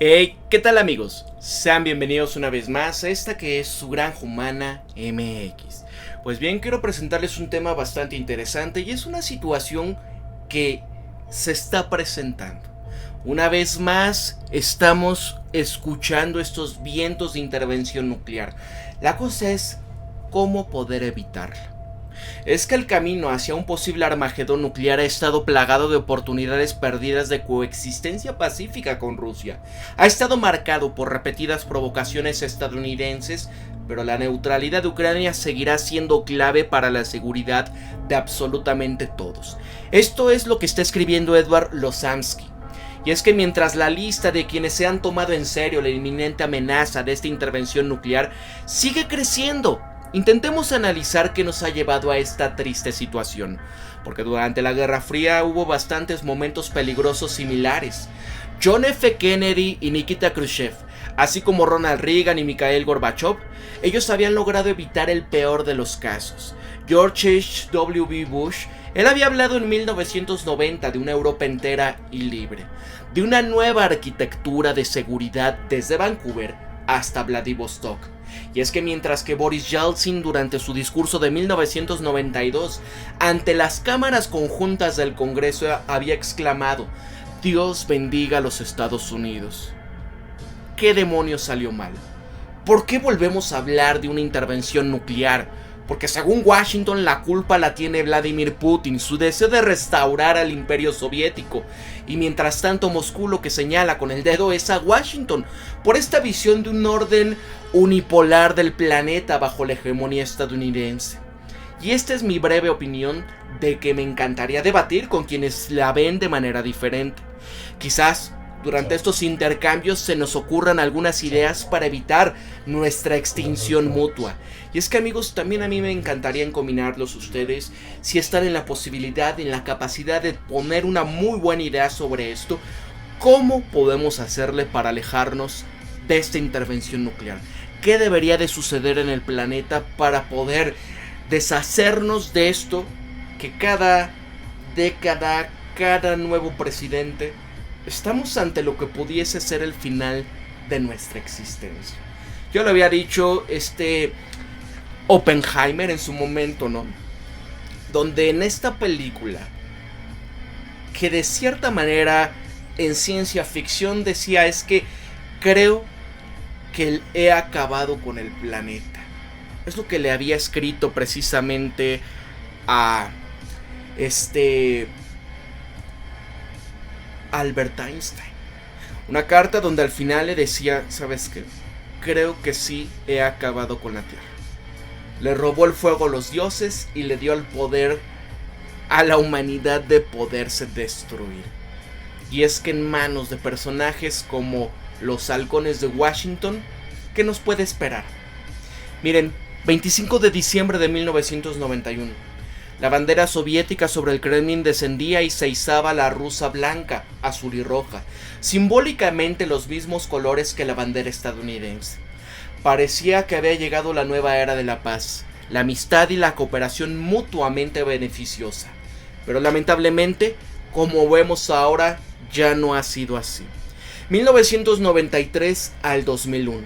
Hey, ¿qué tal amigos? Sean bienvenidos una vez más a esta que es su Granja Humana MX. Pues bien, quiero presentarles un tema bastante interesante y es una situación que se está presentando. Una vez más estamos escuchando estos vientos de intervención nuclear. La cosa es cómo poder evitarla. Es que el camino hacia un posible Armagedón nuclear ha estado plagado de oportunidades perdidas de coexistencia pacífica con Rusia. Ha estado marcado por repetidas provocaciones estadounidenses, pero la neutralidad de Ucrania seguirá siendo clave para la seguridad de absolutamente todos. Esto es lo que está escribiendo Edward Losamsky. Y es que mientras la lista de quienes se han tomado en serio la inminente amenaza de esta intervención nuclear sigue creciendo, intentemos analizar qué nos ha llevado a esta triste situación, porque durante la Guerra Fría hubo bastantes momentos peligrosos similares. John F. Kennedy y Nikita Khrushchev, así como Ronald Reagan y Mikhail Gorbachev, ellos habían logrado evitar el peor de los casos. George H.W. Bush, él había hablado en 1990 de una Europa entera y libre, de una nueva arquitectura de seguridad desde Vancouver hasta Vladivostok. Y es que mientras que Boris Yeltsin durante su discurso de 1992 ante las cámaras conjuntas del Congreso había exclamado: Dios bendiga a los Estados Unidos. ¿Qué demonios salió mal? ¿Por qué volvemos a hablar de una intervención nuclear? Porque según Washington la culpa la tiene Vladimir Putin, su deseo de restaurar al imperio soviético. Y mientras tanto Moscú lo que señala con el dedo es a Washington por esta visión de un orden unipolar del planeta bajo la hegemonía estadounidense. Y esta es mi breve opinión de que me encantaría debatir con quienes la ven de manera diferente. Quizás durante estos intercambios se nos ocurran algunas ideas para evitar nuestra extinción mutua. Y es que amigos, también a mí me encantaría encominarlos ustedes si están en la posibilidad, en la capacidad de poner una muy buena idea sobre esto. ¿Cómo podemos hacerle para alejarnos de esta intervención nuclear? ¿Qué debería de suceder en el planeta para poder deshacernos de esto que cada década, cada nuevo presidente, estamos ante lo que pudiese ser el final de nuestra existencia? Yo lo había dicho Oppenheimer en su momento, ¿no? Donde en esta película, que de cierta manera en ciencia ficción decía, es que creo que he acabado con el planeta. Es lo que le había escrito precisamente a Albert Einstein. Una carta donde al final le decía: ¿sabes qué? Creo que sí he acabado con la Tierra. Le robó el fuego a los dioses y le dio el poder a la humanidad de poderse destruir. Y es que en manos de personajes como los halcones de Washington, ¿qué nos puede esperar? Miren, 25 de diciembre de 1991. La bandera soviética sobre el Kremlin descendía y se izaba la rusa blanca, azul y roja, simbólicamente los mismos colores que la bandera estadounidense. Parecía que había llegado la nueva era de la paz, la amistad y la cooperación mutuamente beneficiosa. Pero lamentablemente, como vemos ahora, ya no ha sido así. 1993 al 2001.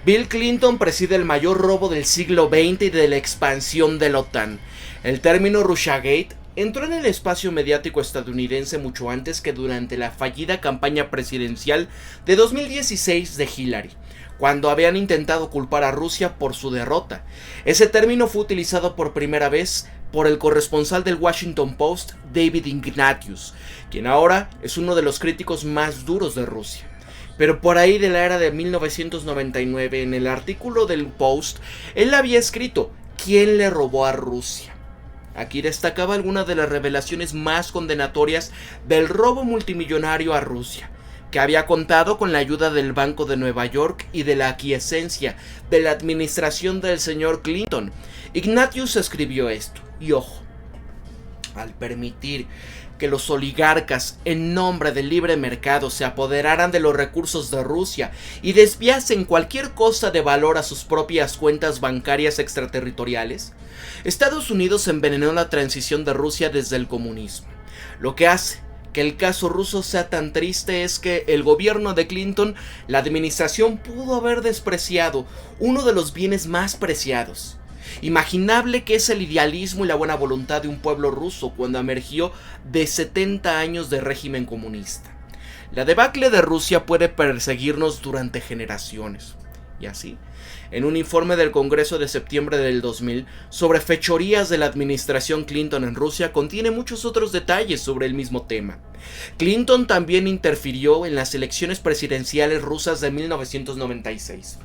Bill Clinton preside el mayor robo del siglo XX y de la expansión de la OTAN. El término Russiagate entró en el espacio mediático estadounidense mucho antes que durante la fallida campaña presidencial de 2016 de Hillary, cuando habían intentado culpar a Rusia por su derrota. Ese término fue utilizado por primera vez por el corresponsal del Washington Post, David Ignatius, quien ahora es uno de los críticos más duros de Rusia. Pero por ahí de la era de 1999, en el artículo del Post, él había escrito: ¿quién le robó a Rusia? Aquí destacaba algunas de las revelaciones más condenatorias del robo multimillonario a Rusia, que había contado con la ayuda del Banco de Nueva York y de la aquiescencia de la administración del señor Clinton. Ignatius escribió esto, y ojo, al permitir que los oligarcas en nombre del libre mercado se apoderaran de los recursos de Rusia y desviasen cualquier cosa de valor a sus propias cuentas bancarias extraterritoriales, Estados Unidos envenenó la transición de Rusia desde el comunismo, lo que hace que el caso ruso sea tan triste es que el gobierno de Clinton, la administración pudo haber despreciado uno de los bienes más preciados. Imaginable que es el idealismo y la buena voluntad de un pueblo ruso cuando emergió de 70 años de régimen comunista. La debacle de Rusia puede perseguirnos durante generaciones. Y así, en un informe del Congreso de septiembre del 2000 sobre fechorías de la administración Clinton en Rusia, contiene muchos otros detalles sobre el mismo tema. Clinton también interfirió en las elecciones presidenciales rusas de 1996.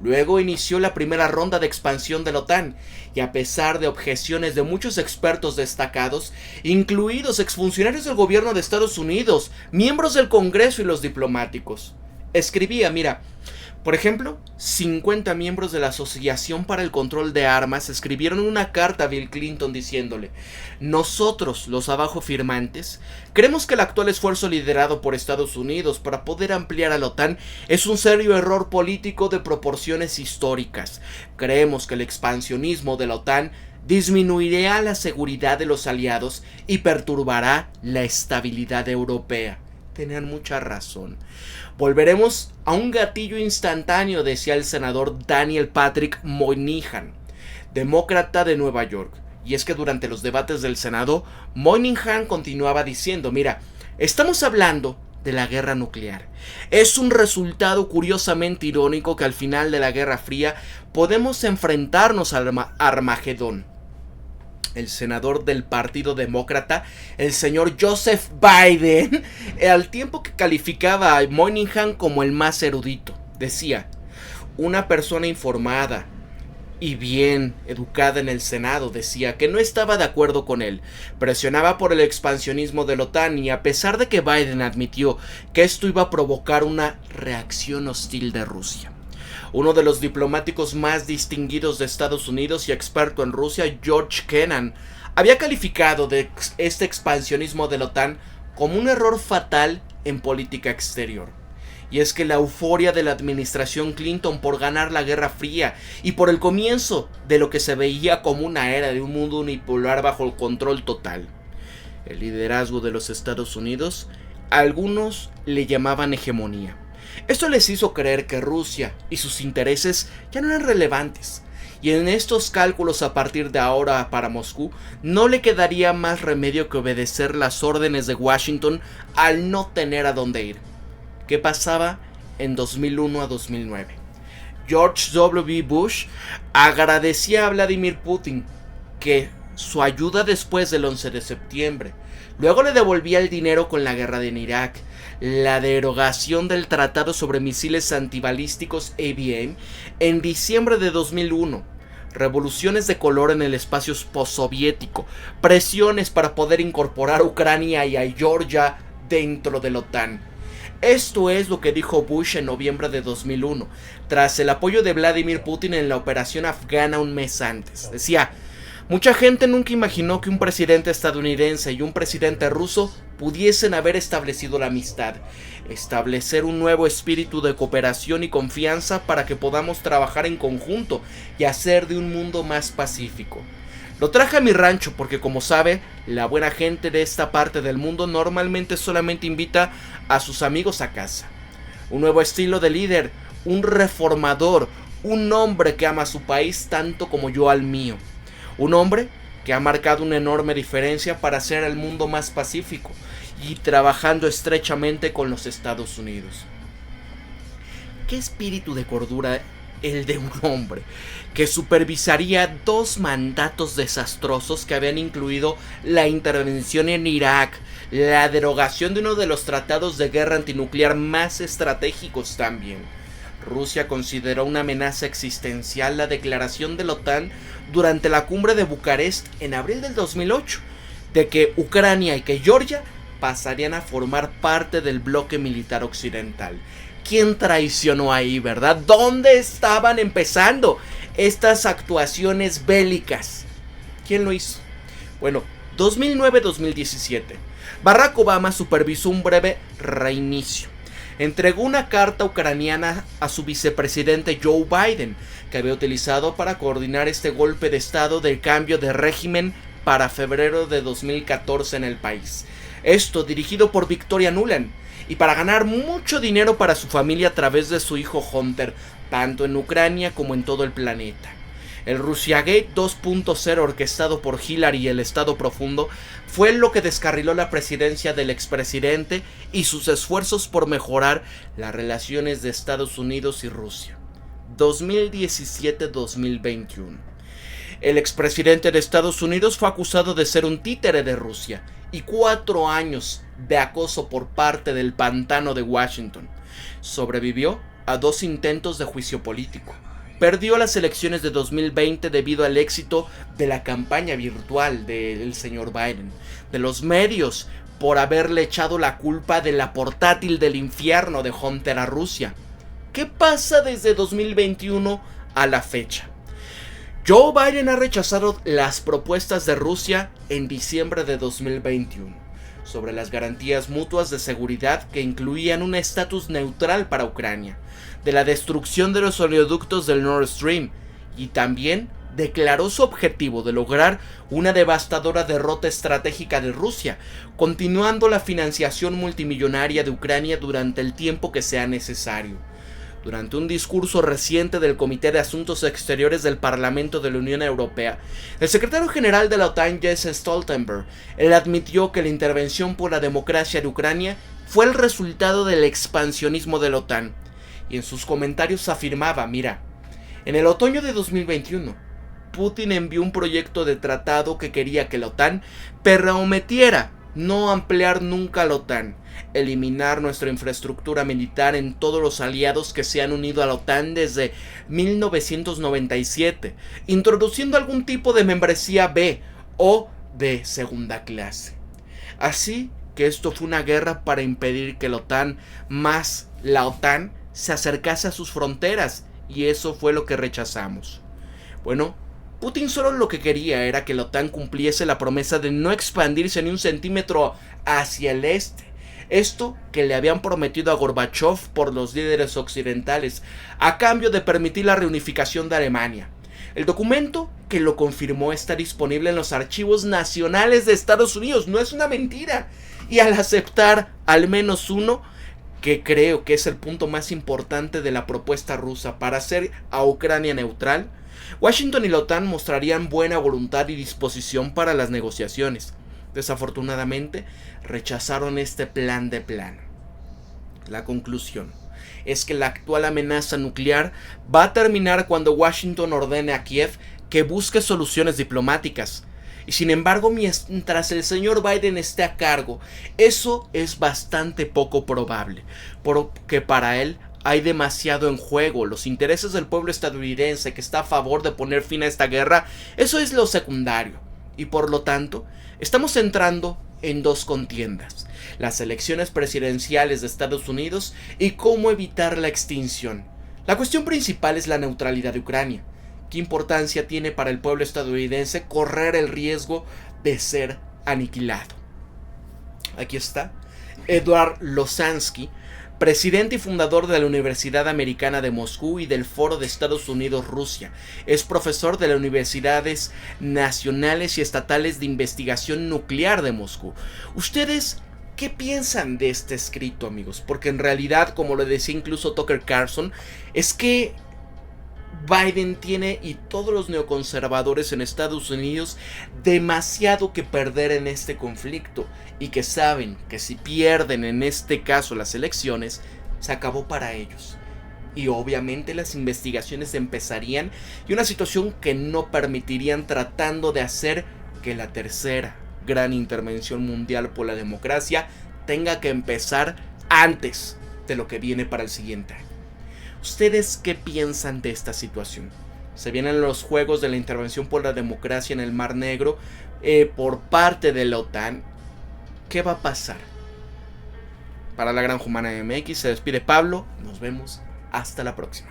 Luego inició la primera ronda de expansión de la OTAN, y a pesar de objeciones de muchos expertos destacados, incluidos exfuncionarios del gobierno de Estados Unidos, miembros del Congreso y los diplomáticos, escribía, mira, por ejemplo, 50 miembros de la Asociación para el Control de Armas escribieron una carta a Bill Clinton diciéndole: nosotros, los abajo firmantes, creemos que el actual esfuerzo liderado por Estados Unidos para poder ampliar a la OTAN es un serio error político de proporciones históricas. Creemos que el expansionismo de la OTAN disminuirá la seguridad de los aliados y perturbará la estabilidad europea. Tenían mucha razón. Volveremos a un gatillo instantáneo, decía el senador Daniel Patrick Moynihan, demócrata de Nueva York. Y es que durante los debates del Senado, Moynihan continuaba diciendo, mira, estamos hablando de la guerra nuclear. Es un resultado curiosamente irónico que al final de la Guerra Fría podemos enfrentarnos al Armagedón. El senador del Partido Demócrata, el señor Joseph Biden, al tiempo que calificaba a Moynihan como el más erudito, decía: una persona informada y bien educada en el Senado decía que no estaba de acuerdo con él, presionaba por el expansionismo de la OTAN, y a pesar de que Biden admitió que esto iba a provocar una reacción hostil de Rusia. Uno de los diplomáticos más distinguidos de Estados Unidos y experto en Rusia, George Kennan, había calificado de este expansionismo de la OTAN como un error fatal en política exterior. Y es que la euforia de la administración Clinton por ganar la Guerra Fría y por el comienzo de lo que se veía como una era de un mundo unipolar bajo el control total. El liderazgo de los Estados Unidos, algunos le llamaban hegemonía. Esto les hizo creer que Rusia y sus intereses ya no eran relevantes, y en estos cálculos a partir de ahora para Moscú no le quedaría más remedio que obedecer las órdenes de Washington al no tener a dónde ir. ¿Qué pasaba en 2001 a 2009? George W. Bush agradecía a Vladimir Putin que su ayuda después del 11 de septiembre. Luego le devolvía el dinero con la guerra en Irak, la derogación del Tratado sobre Misiles Antibalísticos ABM en diciembre de 2001, revoluciones de color en el espacio postsoviético, presiones para poder incorporar a Ucrania y a Georgia dentro de la OTAN. Esto es lo que dijo Bush en noviembre de 2001, tras el apoyo de Vladimir Putin en la operación afgana un mes antes. Decía: mucha gente nunca imaginó que un presidente estadounidense y un presidente ruso pudiesen haber establecido la amistad, establecer un nuevo espíritu de cooperación y confianza para que podamos trabajar en conjunto y hacer de un mundo más pacífico. Lo traje a mi rancho porque, como sabe, la buena gente de esta parte del mundo normalmente solamente invita a sus amigos a casa. Un nuevo estilo de líder, un reformador, un hombre que ama a su país tanto como yo al mío. Un hombre que ha marcado una enorme diferencia para hacer el mundo más pacífico y trabajando estrechamente con los Estados Unidos. ¿Qué espíritu de cordura el de un hombre que supervisaría 2 mandatos desastrosos que habían incluido la intervención en Irak, la derogación de uno de los tratados de guerra antinuclear más estratégicos también? Rusia consideró una amenaza existencial la declaración de la OTAN durante la cumbre de Bucarest en abril del 2008, de que Ucrania y que Georgia pasarían a formar parte del bloque militar occidental. ¿Quién traicionó ahí, verdad? ¿Dónde estaban empezando estas actuaciones bélicas? ¿Quién lo hizo? Bueno, 2009-2017. Barack Obama supervisó un breve reinicio. Entregó una carta ucraniana a su vicepresidente Joe Biden, que había utilizado para coordinar este golpe de estado del cambio de régimen para febrero de 2014 en el país. Esto dirigido por Victoria Nuland, y para ganar mucho dinero para su familia a través de su hijo Hunter, tanto en Ucrania como en todo el planeta. El Russiagate 2.0 orquestado por Hillary y el Estado Profundo fue lo que descarriló la presidencia del expresidente y sus esfuerzos por mejorar las relaciones de Estados Unidos y Rusia. 2017-2021. El expresidente de Estados Unidos fue acusado de ser un títere de Rusia y 4 años de acoso por parte del pantano de Washington. Sobrevivió a 2 intentos de juicio político. Perdió las elecciones de 2020 debido al éxito de la campaña virtual del señor Biden, de los medios por haberle echado la culpa de la portátil del infierno de Hunter a Rusia. ¿Qué pasa desde 2021 a la fecha? Joe Biden ha rechazado las propuestas de Rusia en diciembre de 2021 sobre las garantías mutuas de seguridad que incluían un estatus neutral para Ucrania, de la destrucción de los oleoductos del Nord Stream, y también declaró su objetivo de lograr una devastadora derrota estratégica de Rusia, continuando la financiación multimillonaria de Ucrania durante el tiempo que sea necesario. Durante un discurso reciente del Comité de Asuntos Exteriores del Parlamento de la Unión Europea, el secretario general de la OTAN, Jens Stoltenberg, admitió que la intervención por la democracia de Ucrania fue el resultado del expansionismo de la OTAN, y en sus comentarios afirmaba: mira, en el otoño de 2021, Putin envió un proyecto de tratado que quería que la OTAN prometiera no ampliar nunca la OTAN, eliminar nuestra infraestructura militar en todos los aliados que se han unido a la OTAN desde 1997, introduciendo algún tipo de membresía B o de segunda clase. Así que esto fue una guerra para impedir que la OTAN más la OTAN se acercase a sus fronteras, y eso fue lo que rechazamos. Bueno, Putin solo lo que quería era que la OTAN cumpliese la promesa de no expandirse ni un centímetro hacia el este. Esto que le habían prometido a Gorbachev por los líderes occidentales, a cambio de permitir la reunificación de Alemania. El documento que lo confirmó está disponible en los archivos nacionales de Estados Unidos, no es una mentira. Y al aceptar al menos uno, que creo que es el punto más importante de la propuesta rusa para hacer a Ucrania neutral, Washington y la OTAN mostrarían buena voluntad y disposición para las negociaciones. Desafortunadamente, rechazaron este plan de plano. La conclusión es que la actual amenaza nuclear va a terminar cuando Washington ordene a Kiev que busque soluciones diplomáticas. Y sin embargo, mientras el señor Biden esté a cargo, eso es bastante poco probable, porque para él hay demasiado en juego. Los intereses del pueblo estadounidense que está a favor de poner fin a esta guerra, eso es lo secundario. Y por lo tanto, estamos entrando en 2 contiendas: las elecciones presidenciales de Estados Unidos y cómo evitar la extinción. La cuestión principal es la neutralidad de Ucrania. ¿Qué importancia tiene para el pueblo estadounidense correr el riesgo de ser aniquilado? Aquí está Eduard Lozansky, presidente y fundador de la Universidad Americana de Moscú y del Foro de Estados Unidos-Rusia. Es profesor de las Universidades Nacionales y Estatales de Investigación Nuclear de Moscú. ¿Ustedes qué piensan de este escrito, amigos? Porque en realidad, como lo decía incluso Tucker Carlson, es que Biden tiene, y todos los neoconservadores en Estados Unidos, demasiado que perder en este conflicto, y que saben que si pierden en este caso las elecciones, se acabó para ellos. Y obviamente las investigaciones empezarían, y una situación que no permitirían, tratando de hacer que la tercera gran intervención mundial por la democracia tenga que empezar antes de lo que viene para el siguiente año. ¿Ustedes qué piensan de esta situación? Se vienen los juegos de la intervención por la democracia en el Mar Negro por parte de la OTAN. ¿Qué va a pasar? Para la Gran Humana MX se despide Pablo. Nos vemos hasta la próxima.